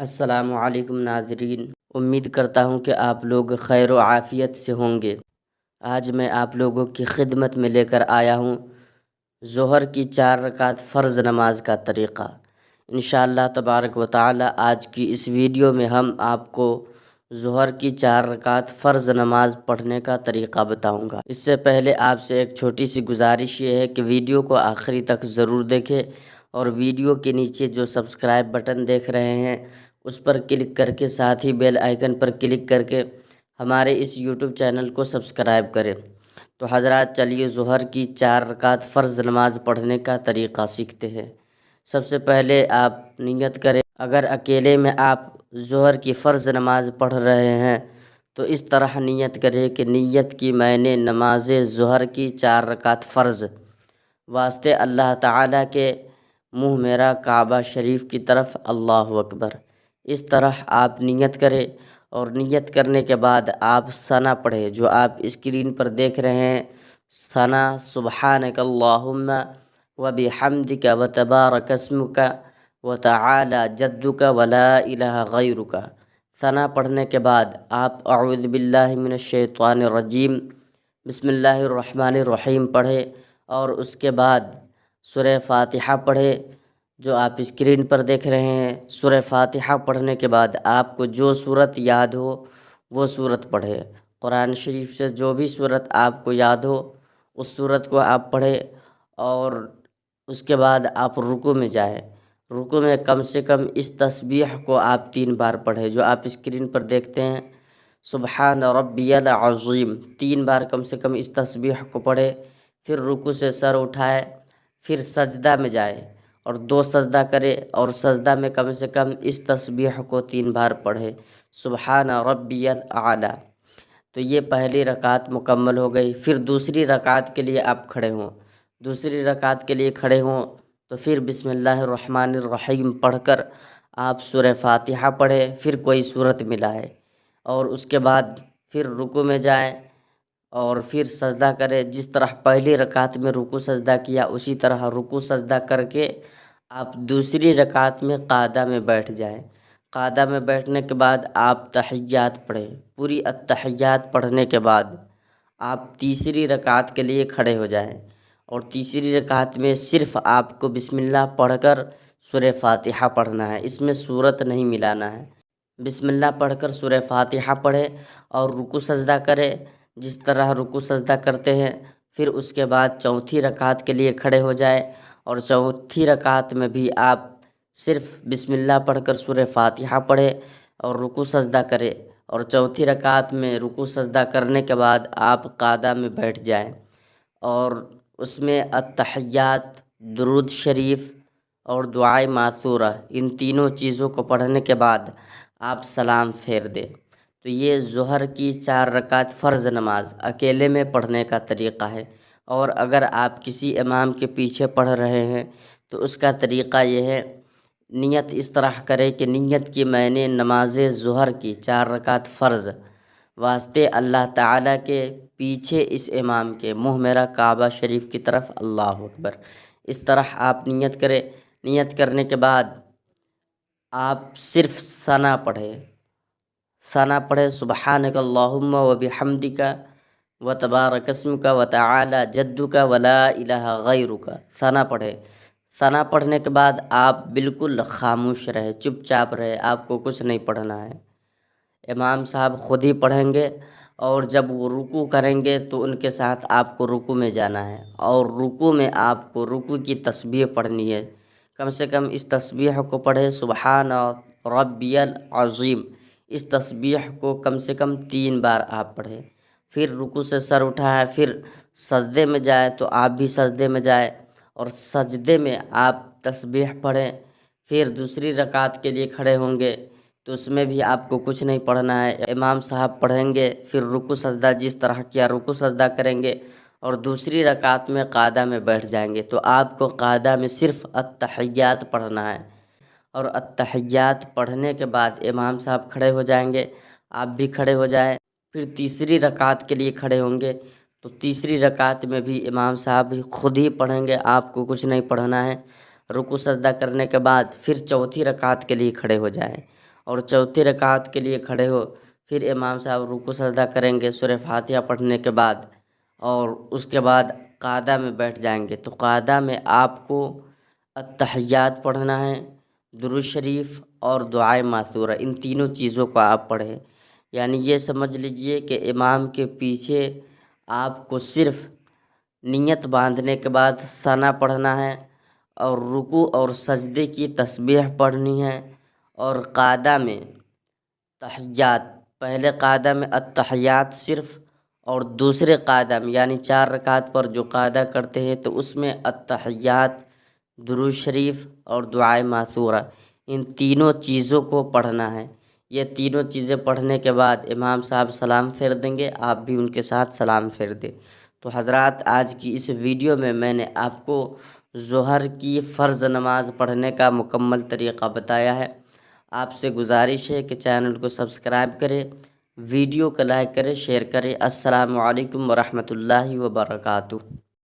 السلام علیکم ناظرین، امید کرتا ہوں کہ آپ لوگ خیر و عافیت سے ہوں گے۔ آج میں آپ لوگوں کی خدمت میں لے کر آیا ہوں ظہر کی 4 رکعت فرض نماز کا طریقہ۔ انشاءاللہ تبارک و تعالی آج کی اس ویڈیو میں ہم آپ کو ظہر کی 4 رکعت فرض نماز پڑھنے کا طریقہ بتاؤں گا۔ اس سے پہلے آپ سے ایک چھوٹی سی گزارش یہ ہے کہ ویڈیو کو آخری تک ضرور دیکھیں، اور ویڈیو کے نیچے جو سبسکرائب بٹن دیکھ رہے ہیں اس پر کلک کر کے ساتھ ہی بیل آئیکن پر کلک کر کے ہمارے اس یوٹیوب چینل کو سبسکرائب کریں۔ تو حضرات چلیے ظہر کی 4 رکعت فرض نماز پڑھنے کا طریقہ سیکھتے ہیں۔ سب سے پہلے آپ نیت کریں۔ اگر اکیلے میں آپ ظہر کی فرض نماز پڑھ رہے ہیں تو اس طرح نیت کریں کہ نیت کی میں نے نماز ظہر کی 4 رکعت فرض واسطے اللہ تعالیٰ کے منہ میرا کعبہ شریف کی طرف، اللہ اکبر۔ اس طرح آپ نیت کریں، اور نیت کرنے کے بعد آپ ثنا پڑھیں جو آپ اسکرین پر دیکھ رہے ہیں۔ ثنا سبحانک اللہم وبحمدک وتبارک اسمک وتعالی جدک ولا الہ غیرک۔ ثنا پڑھنے کے بعد آپ اعوذ باللہ من الشیطان الرجیم بسم اللہ الرحمن الرحیم پڑھیں، اور اس کے بعد سورہ فاتحہ پڑھیں جو آپ اسکرین پر دیکھ رہے ہیں۔ سورہ فاتحہ پڑھنے کے بعد آپ کو جو سورت یاد ہو وہ سورت پڑھیں۔ قرآن شریف سے جو بھی سورت آپ کو یاد ہو اس سورت کو آپ پڑھیں، اور اس کے بعد آپ رکوع میں جائیں۔ رکوع میں کم سے کم اس تسبیح کو آپ 3 بار پڑھیں جو آپ اسکرین پر دیکھتے ہیں، سبحان ربی العظیم۔ 3 بار کم سے کم اس تسبیح کو پڑھیں، پھر رکوع سے سر اٹھائے، پھر سجدہ میں جائے اور 2 سجدہ کرے، اور سجدہ میں کم سے کم اس تسبیح کو 3 بار پڑھے، سبحان ربی الاعلی۔ تو یہ پہلی رکعت مکمل ہو گئی۔ پھر دوسری رکعت کے لیے آپ کھڑے ہوں۔ دوسری رکعت کے لیے کھڑے ہوں تو پھر بسم اللہ الرحمن الرحیم پڑھ کر آپ سورہ فاتحہ پڑھیں، پھر کوئی سورت ملائے، اور اس کے بعد پھر رکوع میں جائیں اور پھر سجدہ کرے۔ جس طرح پہلی رکعت میں رکوع سجدہ کیا اسی طرح رکوع سجدہ کر کے آپ دوسری رکعت میں قاعدہ میں بیٹھ جائیں۔ قاعدہ میں بیٹھنے کے بعد آپ تحیات پڑھیں۔ پوری التحیات پڑھنے کے بعد آپ تیسری رکعت کے لیے کھڑے ہو جائیں، اور تیسری رکعت میں صرف آپ کو بسم اللہ پڑھ کر سورہ فاتحہ پڑھنا ہے، اس میں سورت نہیں ملانا ہے۔ بسم اللہ پڑھ کر سورہ فاتحہ پڑھے اور رکوع سجدہ کرے جس طرح رکوع سجدہ کرتے ہیں۔ پھر اس کے بعد چوتھی رکعت کے لیے کھڑے ہو جائے، اور چوتھی رکعت میں بھی آپ صرف بسم اللہ پڑھ کر سورہ فاتحہ پڑھے اور رکوع سجدہ کرے، اور چوتھی رکعت میں رکوع سجدہ کرنے کے بعد آپ قاعدہ میں بیٹھ جائیں، اور اس میں التحیات، درود شریف اور دعائے ماثورہ، ان تینوں چیزوں کو پڑھنے کے بعد آپ سلام پھیر دیں۔ تو یہ ظہر کی 4 رکعت فرض نماز اکیلے میں پڑھنے کا طریقہ ہے، اور اگر آپ کسی امام کے پیچھے پڑھ رہے ہیں تو اس کا طریقہ یہ ہے، نیت اس طرح کرے کہ نیت کی میں نے نماز ظہر کی 4 رکعت فرض واسطے اللہ تعالیٰ کے پیچھے اس امام کے منہ میرا کعبہ شریف کی طرف، اللہ اکبر۔ اس طرح آپ نیت کریں۔ نیت کرنے کے بعد آپ صرف ثنا پڑھیں۔ ثنا پڑھے سبحانک اللہم وبحمدک وتبارک اسمک وتعالی جدک ولا الہ غیرک۔ ثنا پڑھے۔ ثنا پڑھنے کے بعد آپ بالکل خاموش رہے، چپ چاپ رہے، آپ کو کچھ نہیں پڑھنا ہے۔ امام صاحب خود ہی پڑھیں گے، اور جب وہ رکوع کریں گے تو ان کے ساتھ آپ کو رکوع میں جانا ہے، اور رکوع میں آپ کو رکوع کی تسبیح پڑھنی ہے۔ کم سے کم اس تسبیح کو پڑھے، سبحان ربی العظیم۔ اس تسبیح کو کم سے کم 3 بار آپ پڑھیں۔ پھر رکوع سے سر اٹھائے، پھر سجدے میں جائے تو آپ بھی سجدے میں جائے، اور سجدے میں آپ تسبیح پڑھیں۔ پھر دوسری رکعت کے لیے کھڑے ہوں گے تو اس میں بھی آپ کو کچھ نہیں پڑھنا ہے، امام صاحب پڑھیں گے، پھر رکوع سجدہ جس طرح کیا رکوع سجدہ کریں گے، اور دوسری رکعت میں قاعدہ میں بیٹھ جائیں گے۔ تو آپ کو قاعدہ میں صرف التحیات پڑھنا ہے، اور التحیات پڑھنے کے بعد امام صاحب کھڑے ہو جائیں گے، آپ بھی کھڑے ہو جائیں۔ پھر تیسری رکعت کے لیے کھڑے ہوں گے تو تیسری رکعت میں بھی امام صاحب خود ہی پڑھیں گے، آپ کو کچھ نہیں پڑھنا ہے۔ رکوع سجدہ کرنے کے بعد پھر چوتھی رکعت کے لیے کھڑے ہو جائیں، اور چوتھی رکعت کے لیے کھڑے ہو، پھر امام صاحب رکوع سجدہ کریں گے سورہ فاتحہ پڑھنے کے بعد، اور اس کے بعد قعدہ میں بیٹھ جائیں گے۔ تو قعدہ میں آپ کو التحیات پڑھنا ہے، درود شریف اور دعائے ماثورہ، ان تینوں چیزوں کو آپ پڑھیں۔ یعنی یہ سمجھ لیجئے کہ امام کے پیچھے آپ کو صرف نیت باندھنے کے بعد ثنا پڑھنا ہے، اور رکوع اور سجدے کی تسبیح پڑھنی ہے، اور قعدہ میں تحیات، پہلے قعدہ میں التحیات صرف، اور دوسرے قعدہ میں یعنی 4 رکعت پر جو قعدہ کرتے ہیں تو اس میں التحیات، درود شریف اور دعائے ماثورہ، ان تینوں چیزوں کو پڑھنا ہے۔ یہ تینوں چیزیں پڑھنے کے بعد امام صاحب سلام پھیر دیں گے، آپ بھی ان کے ساتھ سلام پھیر دیں۔ تو حضرات، آج کی اس ویڈیو میں نے آپ کو ظہر کی فرض نماز پڑھنے کا مکمل طریقہ بتایا ہے۔ آپ سے گزارش ہے کہ چینل کو سبسکرائب کریں، ویڈیو کو لائک کریں، شیئر کریں۔ السلام علیکم ورحمۃ اللہ وبرکاتہ۔